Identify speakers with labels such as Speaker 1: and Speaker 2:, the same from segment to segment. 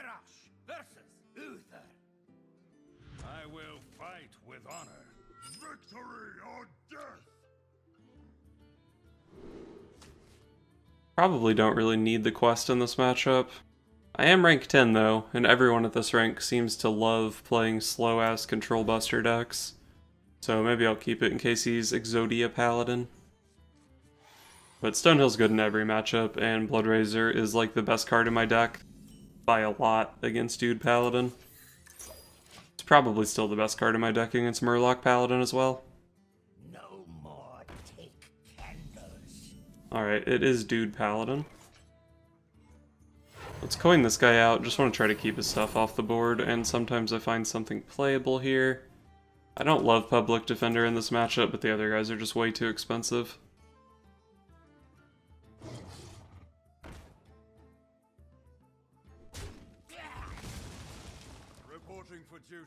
Speaker 1: Arash versus Uther. I will fight with honor. Victory or death!
Speaker 2: Probably don't really need the quest in this matchup. I am rank 10 though, and everyone at this rank seems to love playing slow-ass control buster decks. So maybe I'll keep it in case he's Exodia Paladin. But Stonehill's good in every matchup, and Bloodrazor is like the best card in my deck by a lot against Dude Paladin. It's probably still the best card in my deck against Murloc Paladin as well.
Speaker 1: No more take candles.
Speaker 2: Alright, it is Dude Paladin. Let's coin this guy out. Just want to try to keep his stuff off the board, and sometimes I find something playable here. I don't love Public Defender in this matchup, but the other guys are just way too expensive.
Speaker 1: Reporting for duty.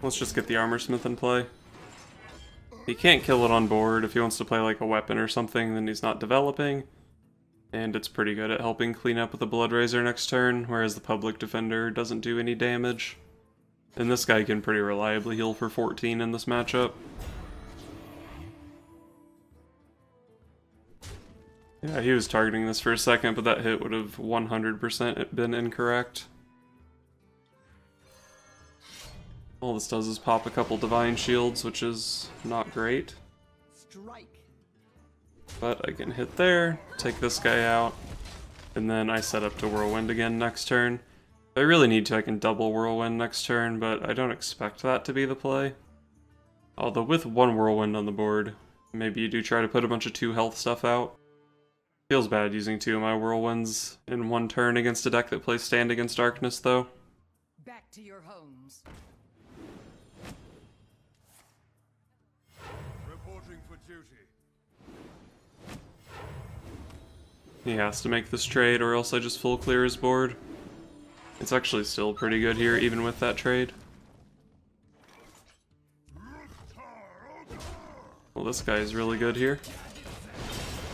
Speaker 2: Let's just get the Armorsmith in play. He can't kill it on board. If he wants to play like a weapon or something, then he's not developing. And it's pretty good at helping clean up with the Bloodrazor next turn, whereas the Public Defender doesn't do any damage. And this guy can pretty reliably heal for 14 in this matchup. Yeah, he was targeting this for a second, but that hit would have 100% been incorrect. All this does is pop a couple Divine Shields, which is not great.
Speaker 1: Strike.
Speaker 2: But I can hit there, take this guy out, and then I set up to Whirlwind again next turn. If I really need to, I can double Whirlwind next turn, but I don't expect that to be the play. Although with one Whirlwind on the board, maybe you do try to put a bunch of 2 health stuff out. Feels bad using 2 of my Whirlwinds in one turn against a deck that plays Stand Against Darkness, though.
Speaker 3: Back to your homes.
Speaker 1: Reporting for duty.
Speaker 2: He has to make this trade, or else I just full clear his board. It's actually still pretty good here, even with that trade. Well, this guy is really good here.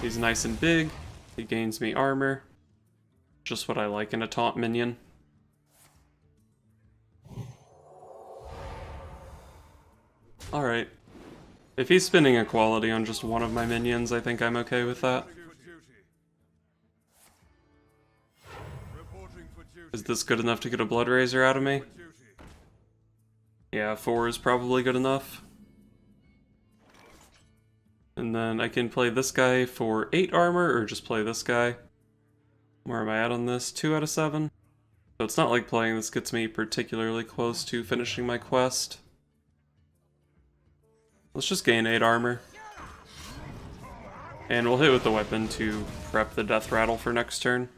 Speaker 2: He's nice and big. He gains me armor. Just what I like in a taunt minion. Alright. If he's spending a quality on just one of my minions, I think I'm okay with that. Is this good enough to get a Bloodrazor out of me? Yeah, 4 is probably good enough. And then I can play this guy for 8 armor, or just play this guy. Where am I at on this? 2 out of 7? So it's not like playing this gets me particularly close to finishing my quest. Let's just gain 8 armor. And we'll hit with the weapon to prep the Death Rattle for next turn.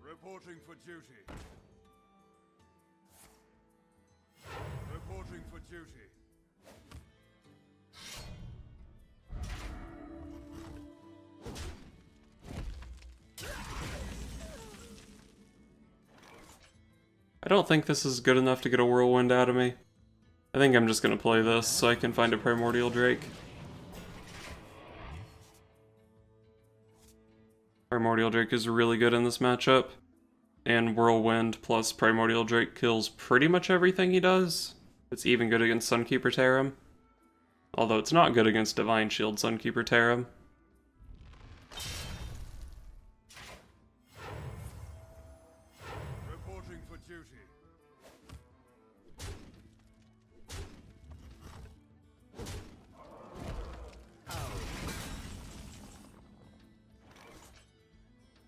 Speaker 1: Reporting for duty. Reporting for duty.
Speaker 2: I don't think this is good enough to get a Whirlwind out of me. I think I'm just going to play this so I can find a Primordial Drake. Primordial Drake is really good in this matchup. And Whirlwind plus Primordial Drake kills pretty much everything he does. It's even good against Sunkeeper Tarim. Although it's not good against Divine Shield Sunkeeper Tarim.
Speaker 1: Reporting for duty.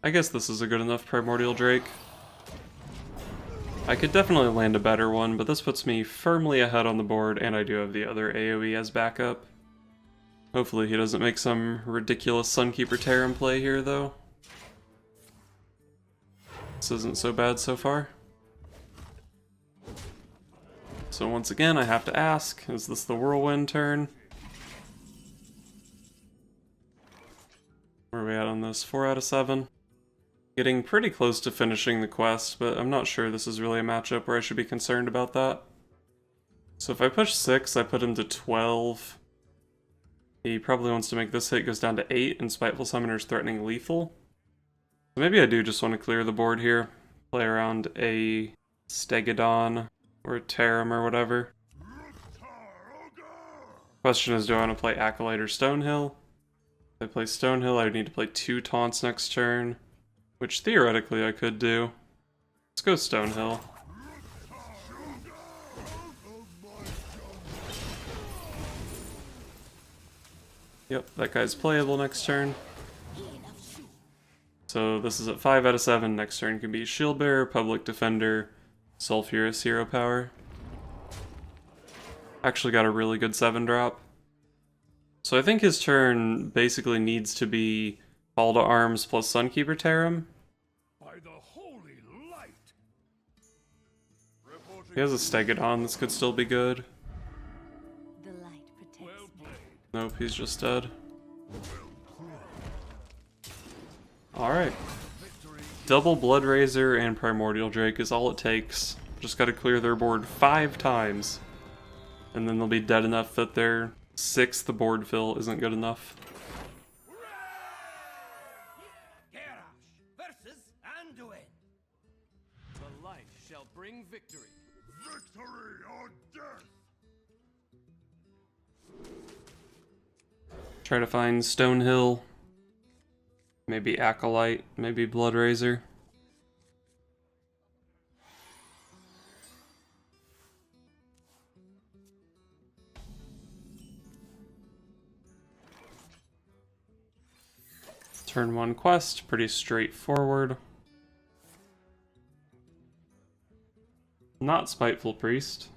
Speaker 2: I guess this is a good enough Primordial Drake. I could definitely land a better one, but this puts me firmly ahead on the board, and I do have the other AoE as backup. Hopefully he doesn't make some ridiculous Sunkeeper Tarim play here, though. This isn't so bad so far. So once again, I have to ask, is this the Whirlwind turn? Where are we at on this? 4 out of 7. Getting pretty close to finishing the quest, but I'm not sure this is really a matchup where I should be concerned about that. So if I push 6, I put him to 12. He probably wants to make this hit goes down to 8, and Spiteful Summoner's threatening lethal. So maybe I do just want to clear the board here. Play around a Stegodon or a Tarim or whatever. Question is, do I want to play Acolyte or Stonehill? If I play Stonehill, I would need to play 2 Taunts next turn, which theoretically I could do. Let's go Stonehill. Yep, that guy's playable next turn. So this is at 5 out of 7. Next turn can be Shield Bearer, Public Defender, Sulfurous Hero Power. Actually got a really good 7-drop. So I think his turn basically needs to be Call to Arms plus Sunkeeper Tarim.
Speaker 1: By the holy light.
Speaker 2: He has a Stegodon, this could still be good.
Speaker 3: The light protects
Speaker 1: Well
Speaker 3: me.
Speaker 1: played.
Speaker 2: Nope, he's just dead. Alright. Double Blood Razor and Primordial Drake is all it takes. Just gotta clear their board 5 times. And then they'll be dead enough that their 6th board fill isn't good enough.
Speaker 1: Garrosh versus Anduin.
Speaker 4: The light shall bring victory.
Speaker 1: Victory or death.
Speaker 2: Try to find Stonehill. Maybe Acolyte, maybe Blood Razor. Turn 1 quest, pretty straightforward. Not Spiteful Priest.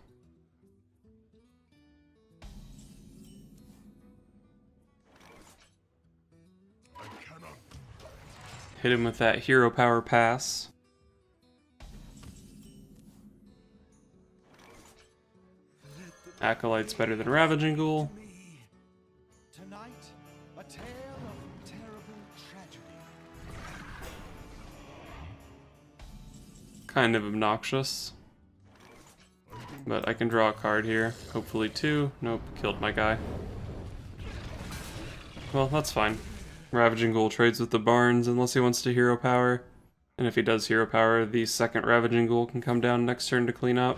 Speaker 2: Hit him with that hero power pass. Acolyte's better than Ravaging Ghoul.
Speaker 5: Tonight, a tale of terrible tragedy.
Speaker 2: Kind of obnoxious. But I can draw a card here. Hopefully 2. Nope, killed my guy. Well, that's fine. Ravaging Ghoul trades with the Barnes unless he wants to hero power. And if he does hero power, the second Ravaging Ghoul can come down next turn to clean up.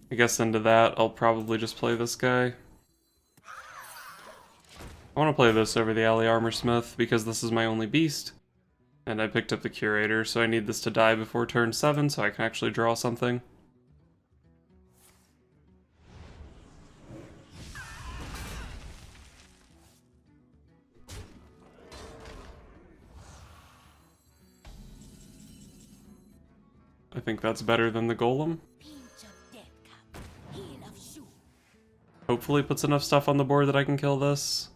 Speaker 2: I guess into that, I'll probably just play this guy. I want to play this over the Alley Armorsmith because this is my only beast. And I picked up the Curator, so I need this to die before turn 7 so I can actually draw something. I think that's better than the Golem. Hopefully puts enough stuff on the board that I can kill this.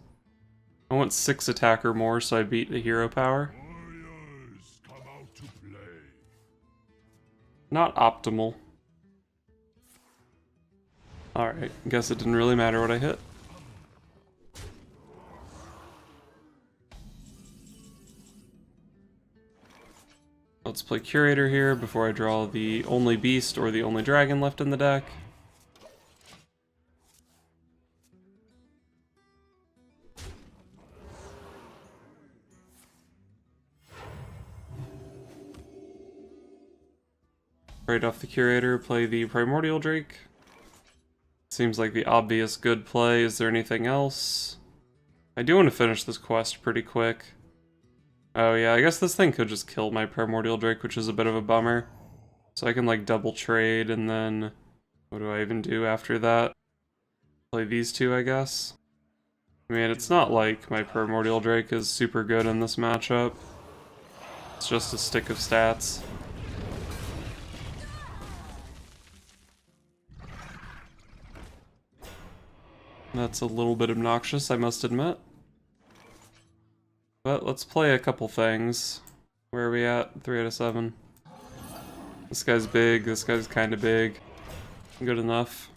Speaker 2: I want 6 attack or more so I beat the hero power.
Speaker 1: Warriors, come out to play.
Speaker 2: Not optimal. Alright, guess it didn't really matter what I hit. Let's play Curator here before I draw the only beast or the only dragon left in the deck. Right off the Curator, play the Primordial Drake. Seems like the obvious good play. Is there anything else? I do want to finish this quest pretty quick. Oh yeah, I guess this thing could just kill my Primordial Drake, which is a bit of a bummer. So I can like double trade and then... what do I even do after that? Play these two, I guess. I mean, it's not like my Primordial Drake is super good in this matchup. It's just a stick of stats. That's a little bit obnoxious, I must admit. But let's play a couple things. Where are we at? 3 out of 7. This guy's big, this guy's kinda big. Good enough.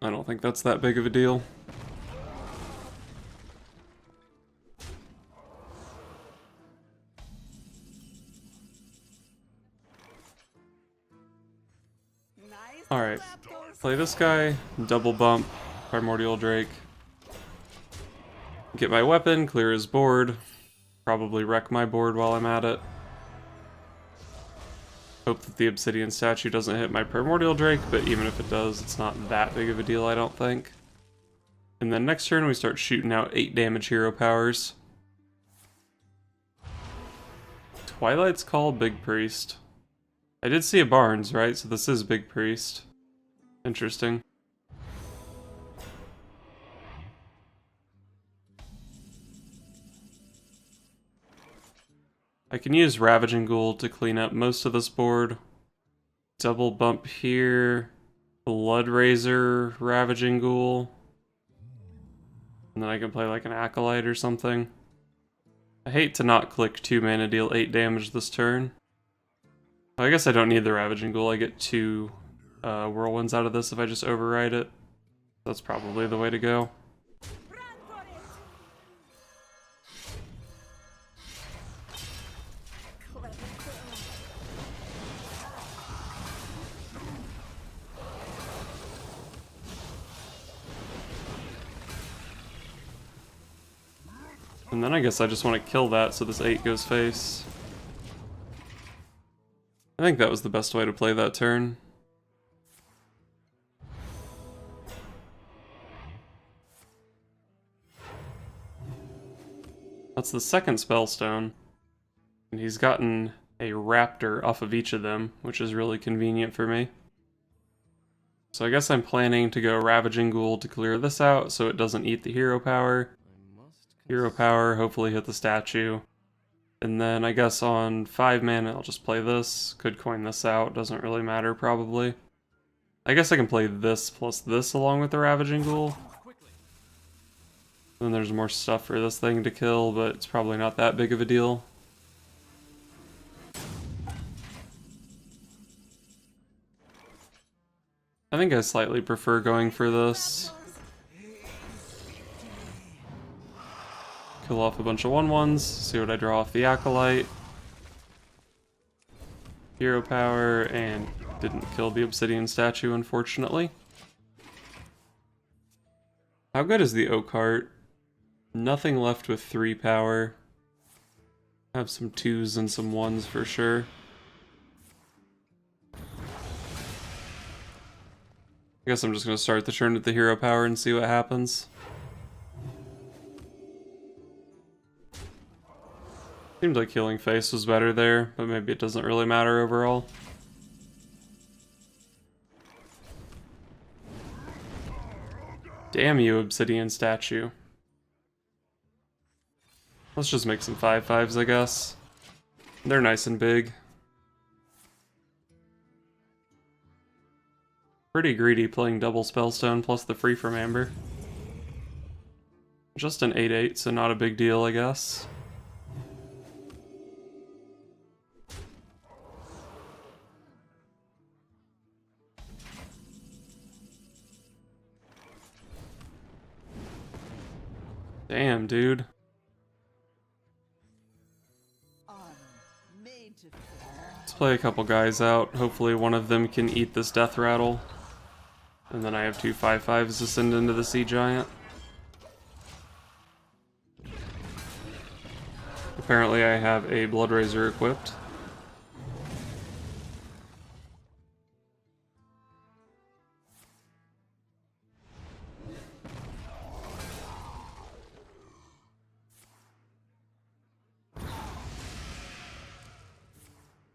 Speaker 2: I don't think that's that big of a deal. Alright, play this guy, double bump, Primordial Drake. Get my weapon, clear his board. Probably wreck my board while I'm at it. Hope that the Obsidian Statue doesn't hit my Primordial Drake, but even if it does, it's not that big of a deal, I don't think. And then next turn we start shooting out 8 damage hero powers. Twilight's Call, Big Priest. I did see a Barnes, right? So this is Big Priest. Interesting. I can use Ravaging Ghoul to clean up most of this board. Double bump here. Blood Razor, Ravaging Ghoul. And then I can play like an Acolyte or something. I hate to not click 2 mana, deal 8 damage this turn. Well, I guess I don't need the Ravaging Ghoul. I get 2 Whirlwinds out of this if I just override it. That's probably the way to go. And then I guess I just want to kill that so this 8 goes face. I think that was the best way to play that turn. That's the second Spellstone. And he's gotten a raptor off of each of them, which is really convenient for me. So I guess I'm planning to go Ravaging Ghoul to clear this out so it doesn't eat the hero power. Hero power, hopefully hit the statue. And then I guess on 5 mana I'll just play this. Could coin this out, doesn't really matter probably. I guess I can play this plus this along with the Ravaging Ghoul. Then there's more stuff for this thing to kill, but it's probably not that big of a deal. I think I slightly prefer going for this. Kill off a bunch of 1/1s, see what I draw off the Acolyte. Hero power, and didn't kill the Obsidian Statue, unfortunately. How good is the Oak Heart? Nothing left with 3 power. Have some 2s and some 1s for sure. I guess I'm just going to start the turn with the hero power and see what happens. Seemed like Healing Face was better there, but maybe it doesn't really matter overall. Damn you, Obsidian Statue. Let's just make some 5/5s, I guess. They're nice and big. Pretty greedy playing double Spellstone plus the free from Amber. Just an 8/8, so not a big deal, I guess. Damn, dude. Let's play a couple guys out. Hopefully one of them can eat this death rattle. And then I have 2 5/5s to send into the Sea Giant. Apparently I have a Blood Razor equipped.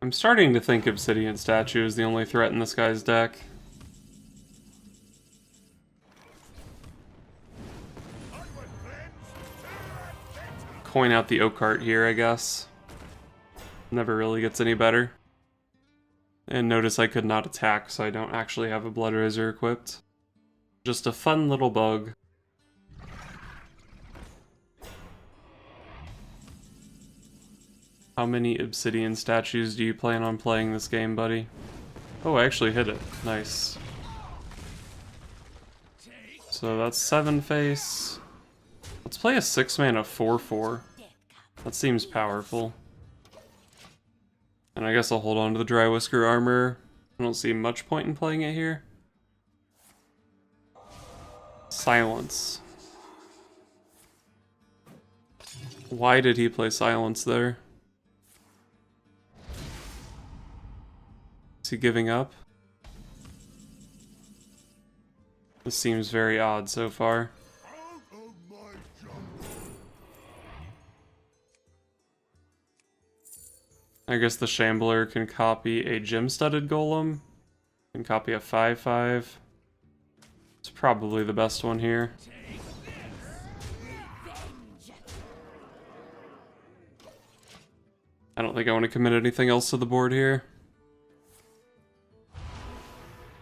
Speaker 2: I'm starting to think Obsidian Statue is the only threat in this guy's deck. Coin out the Oak Heart here, I guess. Never really gets any better. And notice I could not attack, so I don't actually have a Blood Razor equipped. Just a fun little bug. How many Obsidian Statues do you plan on playing this game, buddy? Oh, I actually hit it. Nice. So that's 7 face. Let's play a 6-mana 4/4. That seems powerful. And I guess I'll hold on to the Dry Whisker armor. I don't see much point in playing it here. Silence. Why did he play silence there? Is he giving up? This seems very odd so far. I guess the Shambler can copy a gem-studded golem. Can copy a 5/5. It's probably the best one here. I don't think I want to commit anything else to the board here.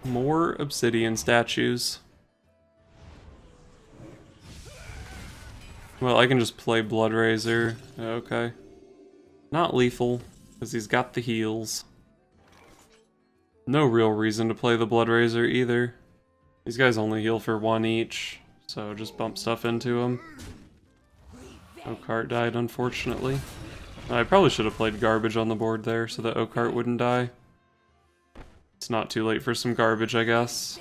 Speaker 2: More obsidian statues. Well, I can just play Bloodraiser. Okay. Not lethal, because he's got the heals. No real reason to play the Bloodraiser either. These guys only heal for 1 each, so just bump stuff into them. Oakheart died, unfortunately. I probably should have played garbage on the board there so that Oakheart wouldn't die. It's not too late for some garbage, I guess.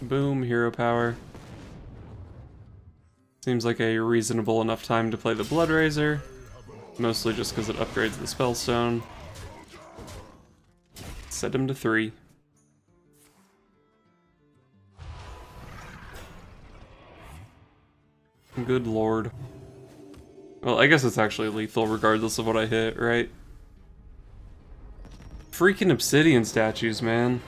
Speaker 2: Boom, hero power. Seems like a reasonable enough time to play the Bloodraiser. Mostly just because it upgrades the Spellstone. Set him to 3. Good lord. Well, I guess it's actually lethal regardless of what I hit, right? Freaking obsidian statues, man.